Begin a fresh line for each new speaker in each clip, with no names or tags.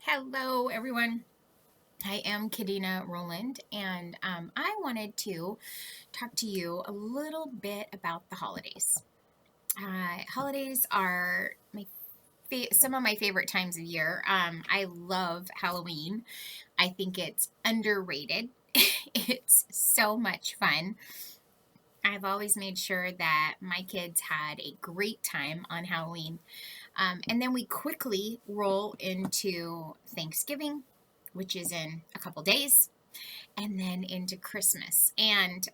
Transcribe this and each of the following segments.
Hello, everyone. I am Kadena Roland, and I wanted to talk to you a little bit about the holidays. Holidays are some of my favorite times of year. I love Halloween. I think it's underrated. It's so much fun. I've always made sure that my kids had a great time on Halloween. And then we quickly roll into Thanksgiving, which is in a couple days, and then into Christmas. And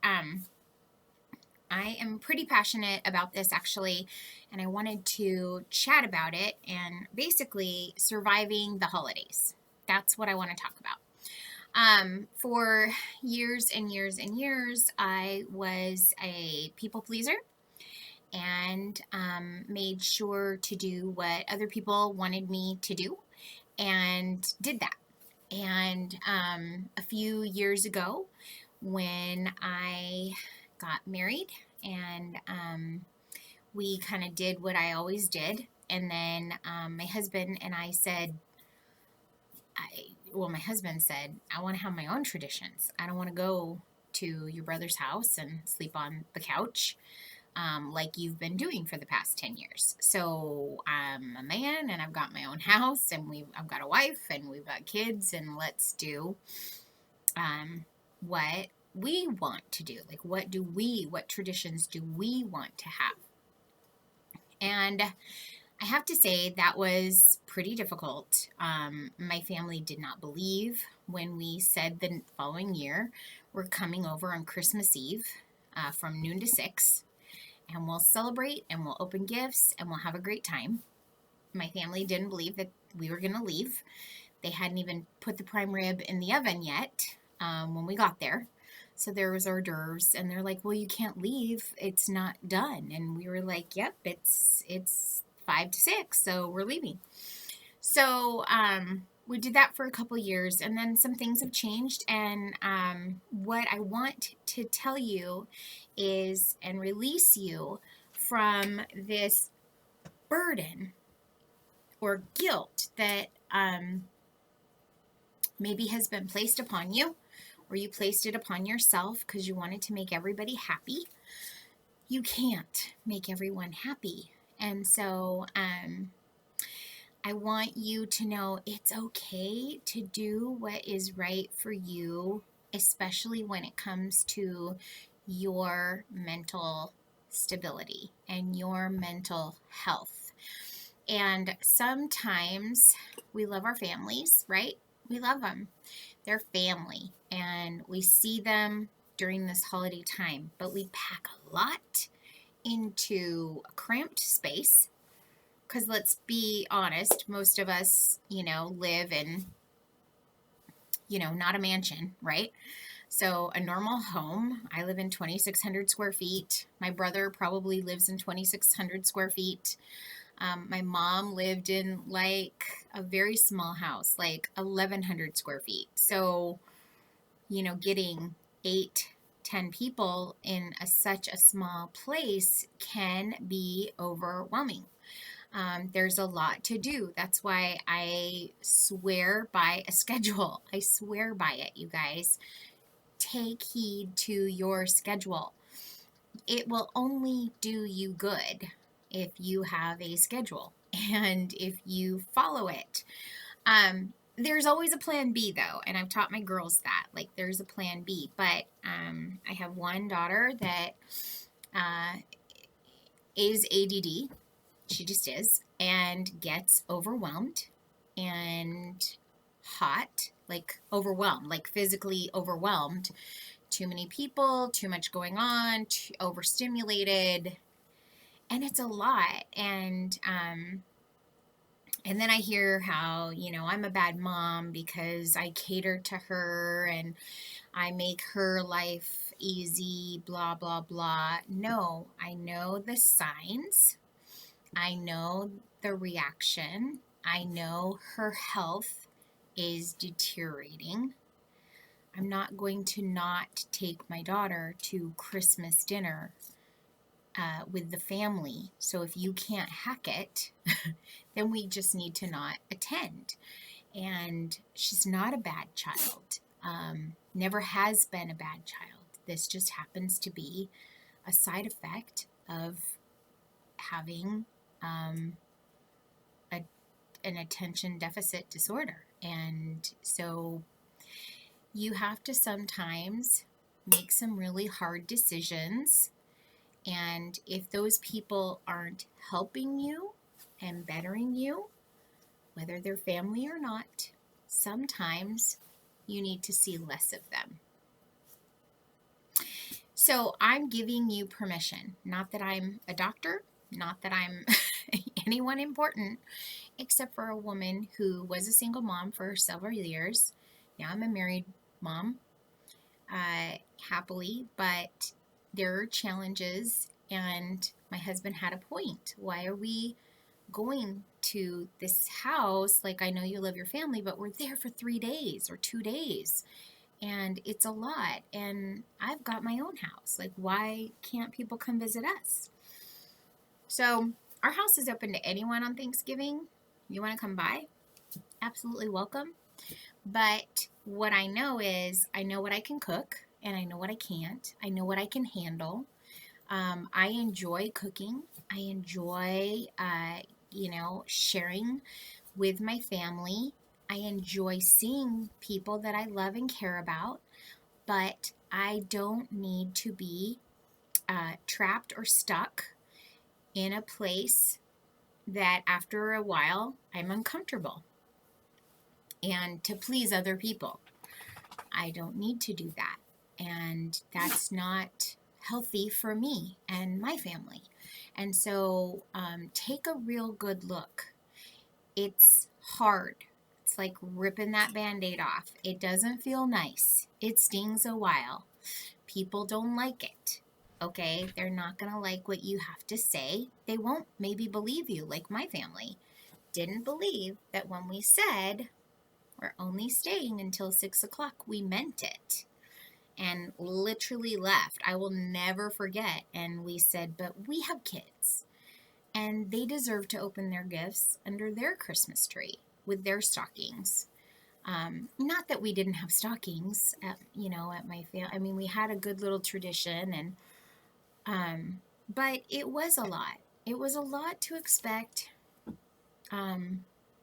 I am pretty passionate about this actually, and I wanted to chat about it and basically surviving the holidays. That's what I want to talk about. For years and years and years, I was a people pleaser and made sure to do what other people wanted me to do and did that. And a few years ago, when I got married, and we kind of did what I always did. And then my husband and I said, my husband said, I want to have my own traditions. I don't want to go to your brother's house and sleep on the couch like you've been doing for the past 10 years. So I'm a man and I've got my own house and I've got a wife and we've got kids, and let's do what we want to do. Like, what traditions do we want to have? And I have to say that was pretty difficult. My family did not believe when we said the following year, we're coming over on Christmas Eve from noon to 6, and we'll celebrate and we'll open gifts and we'll have a great time. My family didn't believe that we were going to leave. They hadn't even put the prime rib in the oven yet when we got there. So there was hors d'oeuvres, and they're like, "Well, you can't leave; it's not done." And we were like, "Yep, it's 5 to 6, so we're leaving." So we did that for a couple years, and then some things have changed. And what I want to tell you is, and release you from this burden or guilt that maybe has been placed upon you, or you placed it upon yourself because you wanted to make everybody happy. You can't make everyone happy. And so I want you to know it's okay to do what is right for you, especially when it comes to your mental stability and your mental health. And sometimes we love our families, right? We love them. They're family, and we see them during this holiday time, but we pack a lot into a cramped space. Because let's be honest, most of us, live in, not a mansion, right? So a normal home, I live in 2,600 square feet. My brother probably lives in 2,600 square feet. My mom lived in like a very small house, like 1,100 square feet. So, getting 8, 10 people in such a small place can be overwhelming. There's a lot to do. That's why I swear by a schedule. I swear by it, you guys. Take heed to your schedule. It will only do you good if you have a schedule and if you follow it. There's always a plan B though, and I've taught my girls that. Like, there's a plan B, but I have one daughter that uh, is ADD. She just is, and gets overwhelmed and hot, like overwhelmed, like physically overwhelmed. Too many people, too much going on, overstimulated, and it's a lot. And then I hear how, I'm a bad mom because I cater to her and I make her life easy, blah, blah, blah. No, I know the signs. I know the reaction. I know her health is deteriorating. I'm not going to not take my daughter to Christmas dinner with the family. So if you can't hack it, then we just need to not attend. And she's not a bad child, never has been a bad child. This just happens to be a side effect of having a, an attention deficit disorder. And so you have to sometimes make some really hard decisions. And if those people aren't helping you and bettering you, whether they're family or not, sometimes you need to see less of them. So I'm giving you permission, not that I'm a doctor, not that I'm anyone important, except for a woman who was a single mom for several years. Now I'm a married mom, happily, but there are challenges, and my husband had a point. Why are we going to this house? Like, I know you love your family, but we're there for 3 days or 2 days, and it's a lot, and I've got my own house. Like, why can't people come visit us? So our house is open to anyone on Thanksgiving. You want to come by? Absolutely welcome. But what I know is I know what I can cook, and I know what I can't. I know what I can handle. I enjoy cooking. I enjoy, sharing with my family. I enjoy seeing people that I love and care about, but I don't need to be trapped or stuck in a place that after a while I'm uncomfortable and to please other people. I don't need to do that. And that's not healthy for me and my family. And so take a real good look. It's hard. It's like ripping that Band-Aid off. It doesn't feel nice. It stings a while. People don't like it. Okay? They're not going to like what you have to say. They won't maybe believe you, like my family didn't believe that when we said we're only staying until 6 o'clock, we meant it, and literally left. I will never forget. And we said, but we have kids, and they deserve to open their gifts under their Christmas tree with their stockings. Not that we didn't have stockings at my family. I mean, we had a good little tradition, but it was a lot. It was a lot to expect.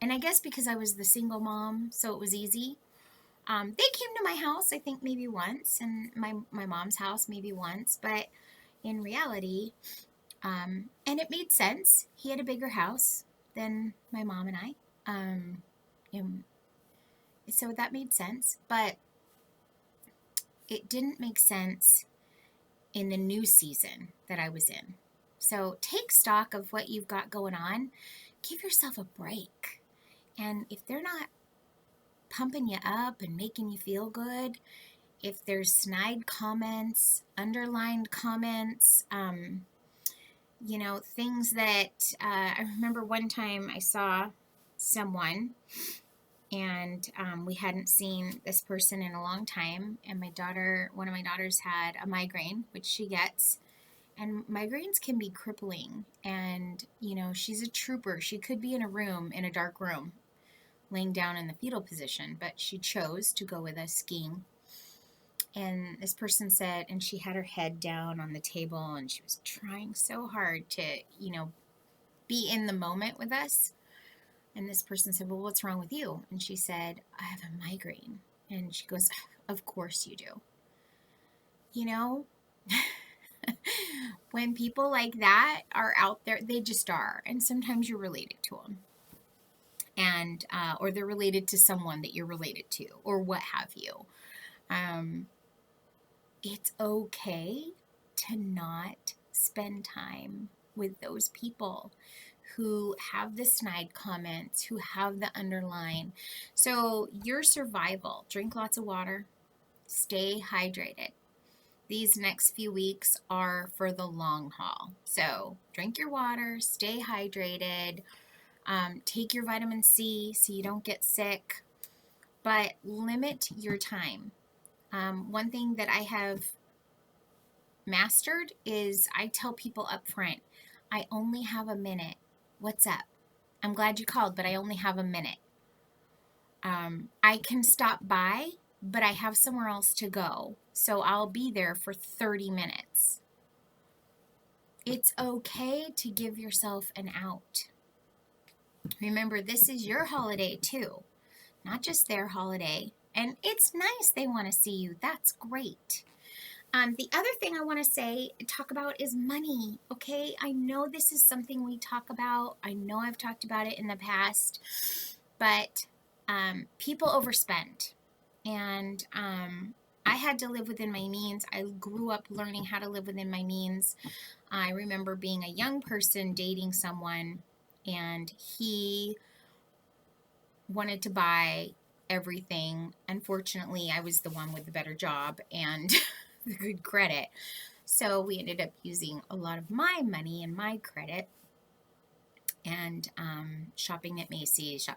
And I guess because I was the single mom, so it was easy. They came to my house, I think maybe once, and my mom's house maybe once, but in reality, and it made sense. He had a bigger house than my mom and I. And so that made sense, but it didn't make sense in the new season that I was in. So take stock of what you've got going on. Give yourself a break. And if they're not pumping you up and making you feel good, if there's snide comments, underlined comments, things that I remember one time I saw someone, and we hadn't seen this person in a long time, and one of my daughters had a migraine, which she gets, and migraines can be crippling, and she's a trooper. She could be in a dark room, laying down in the fetal position, but she chose to go with us skiing. And this person said, and she had her head down on the table, and she was trying so hard to, be in the moment with us. And this person said, well, what's wrong with you? And she said, I have a migraine. And she goes, of course you do. When people like that are out there, they just are. And sometimes you're related to them. And, or they're related to someone that you're related to, or what have you. It's okay to not spend time with those people who have the snide comments, who have the underline. So your survival, drink lots of water, stay hydrated. These next few weeks are for the long haul. So drink your water, stay hydrated, take your vitamin C so you don't get sick, but limit your time. One thing that I have mastered is I tell people up front, I only have a minute. What's up? I'm glad you called, but I only have a minute. I can stop by, but I have somewhere else to go. So I'll be there for 30 minutes. It's okay to give yourself an out. Remember, this is your holiday too, not just their holiday. And it's nice they want to see you. That's great. The other thing I want to talk about is money. Okay, I know this is something we talk about. I know I've talked about it in the past, but people overspend. And I had to live within my means. I grew up learning how to live within my means. I remember being a young person dating someone, and he wanted to buy everything. Unfortunately, I was the one with the better job and the good credit. So we ended up using a lot of my money and my credit and shopping at Macy's,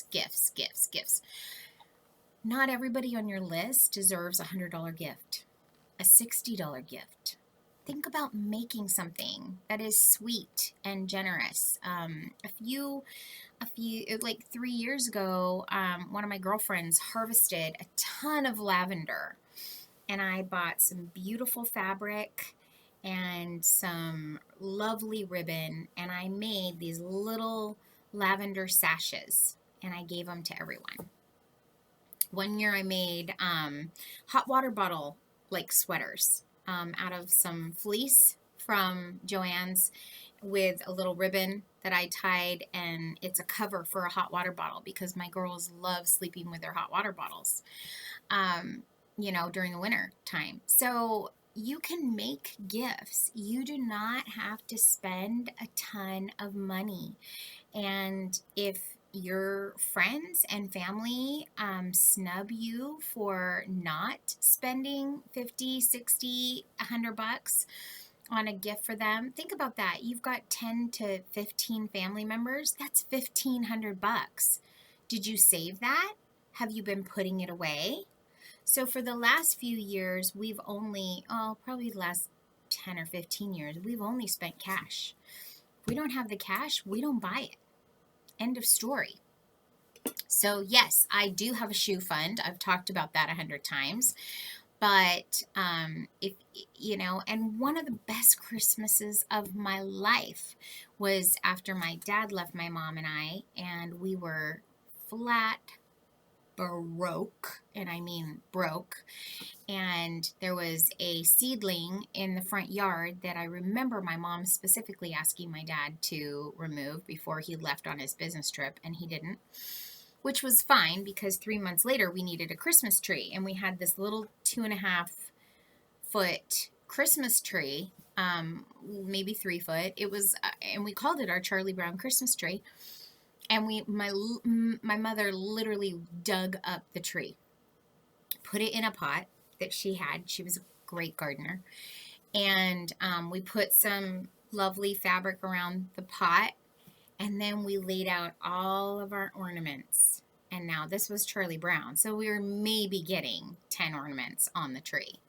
gifts, gifts, gifts. Not everybody on your list deserves a $100 gift, a $60 gift. Think about making something that is sweet and generous. Like 3 years ago, one of my girlfriends harvested a ton of lavender, and I bought some beautiful fabric and some lovely ribbon, and I made these little lavender sashes, and I gave them to everyone. One year I made hot water bottle like sweaters out of some fleece from Joann's with a little ribbon that I tied, and it's a cover for a hot water bottle because my girls love sleeping with their hot water bottles, during the winter time. So you can make gifts. You do not have to spend a ton of money. And if your friends and family snub you for not spending 50, 60, $100 on a gift for them, think about that. You've got 10 to 15 family members. That's $1,500. Did you save that? Have you been putting it away? So for the last few years, we've only, probably the last 10 or 15 years, we've only spent cash. If we don't have the cash, we don't buy it. End of story. So yes, I do have a shoe fund. I've talked about that 100 times. But and one of the best Christmases of my life was after my dad left my mom and we were flat broke, and I mean broke. And there was a seedling in the front yard that I remember my mom specifically asking my dad to remove before he left on his business trip, and he didn't, which was fine because 3 months later we needed a Christmas tree, and we had this little 2.5-foot Christmas tree, maybe 3 foot. It was, and we called it our Charlie Brown Christmas tree. And my mother literally dug up the tree, put it in a pot that she had. She was a great gardener. And we put some lovely fabric around the pot. And then we laid out all of our ornaments. And now this was Charlie Brown. So we were maybe getting 10 ornaments on the tree.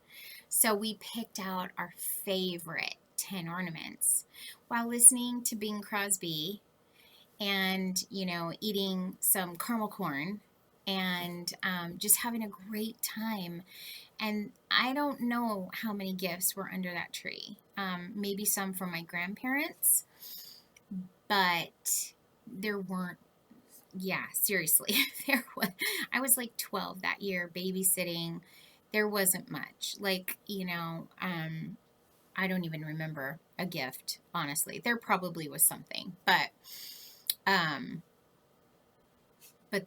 So we picked out our favorite 10 ornaments while listening to Bing Crosby and, eating some caramel corn and just having a great time. And I don't know how many gifts were under that tree. Maybe some from my grandparents, but there weren't, yeah, seriously. I was like 12 that year babysitting. There wasn't much. I don't even remember a gift, honestly. There probably was something, but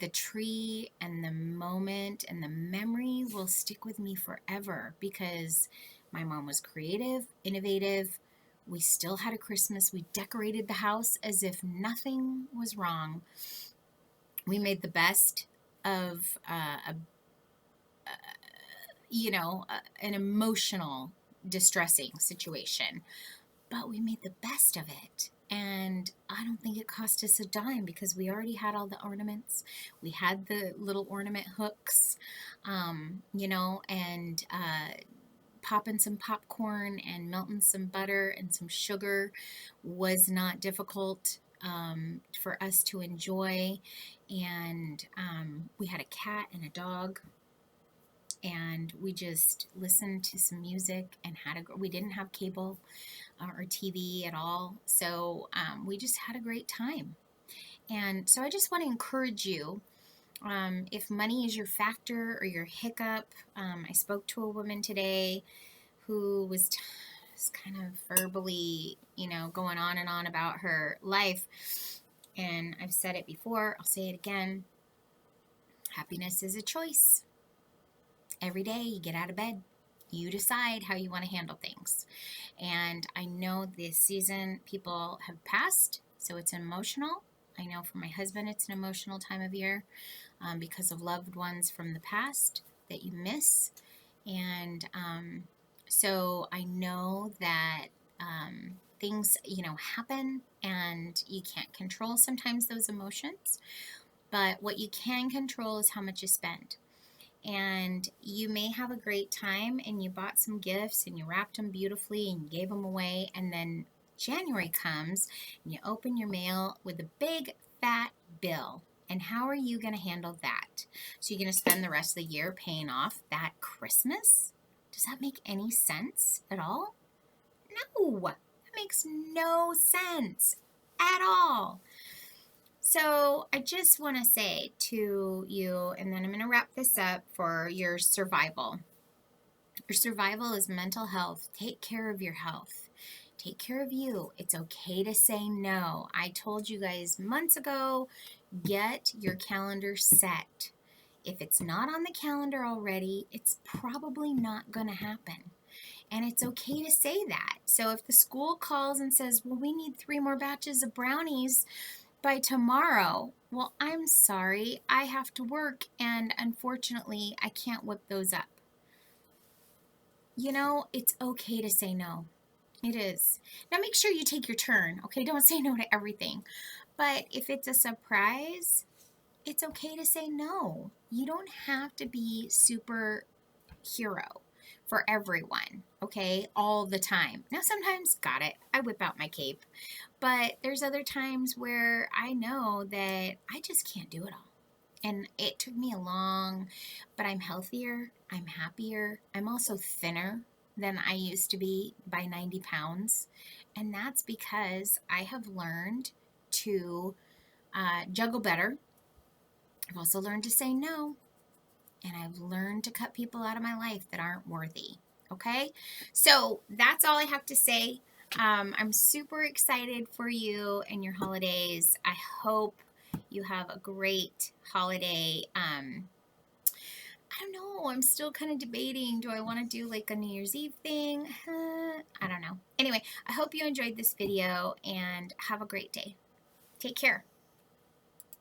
the tree and the moment and the memory will stick with me forever because my mom was creative, innovative. We still had a Christmas. We decorated the house as if nothing was wrong. We made the best of an emotional, distressing situation, but we made the best of it. And I don't think it cost us a dime because we already had all the ornaments. We had the little ornament hooks, and popping some popcorn and melting some butter and some sugar was not difficult. for us to enjoy. And we had a cat and a dog, and we just listened to some music and we didn't have cable or TV at all. So we just had a great time. And so I just want to encourage you, if money is your factor or your hiccup. I spoke to a woman today who was kind of verbally, going on and on about her life. And I've said it before, I'll say it again. Happiness is a choice. Every day you get out of bed, you decide how you want to handle things. And I know this season people have passed, so it's emotional. I know for my husband it's an emotional time of year because of loved ones from the past that you miss. And so I know that things, happen, and you can't control sometimes those emotions. But what you can control is how much you spend. And you may have a great time and you bought some gifts and you wrapped them beautifully and you gave them away, and then January comes and you open your mail with a big fat bill. And how are you going to handle that? So you're going to spend the rest of the year paying off that Christmas? Does that make any sense at all? No, that makes no sense at all. So I just want to say to you, and then I'm going to wrap this up, for your survival. Your survival is mental health. Take care of your health. Take care of you. It's okay to say no. I told you guys months ago, get your calendar set. If it's not on the calendar already, it's probably not going to happen. And it's okay to say that. So if the school calls and says, well, we need 3 more batches of brownies by tomorrow, well, I'm sorry, I have to work, and unfortunately, I can't whip those up. It's okay to say no. It is. Now make sure you take your turn, okay? Don't say no to everything. But if it's a surprise, it's okay to say no. You don't have to be superhero for everyone, okay? All the time. Now sometimes, got it, I whip out my cape. But there's other times where I know that I just can't do it all. And it took me but I'm healthier, I'm happier, I'm also thinner than I used to be by 90 pounds. And that's because I have learned to juggle better. I've also learned to say no. And I've learned to cut people out of my life that aren't worthy. Okay? So that's all I have to say. I'm super excited for you and your holidays. I hope you have a great holiday. I don't know. I'm still kind of debating. Do I want to do like a New Year's Eve thing? I don't know. Anyway, I hope you enjoyed this video and have a great day. Take care.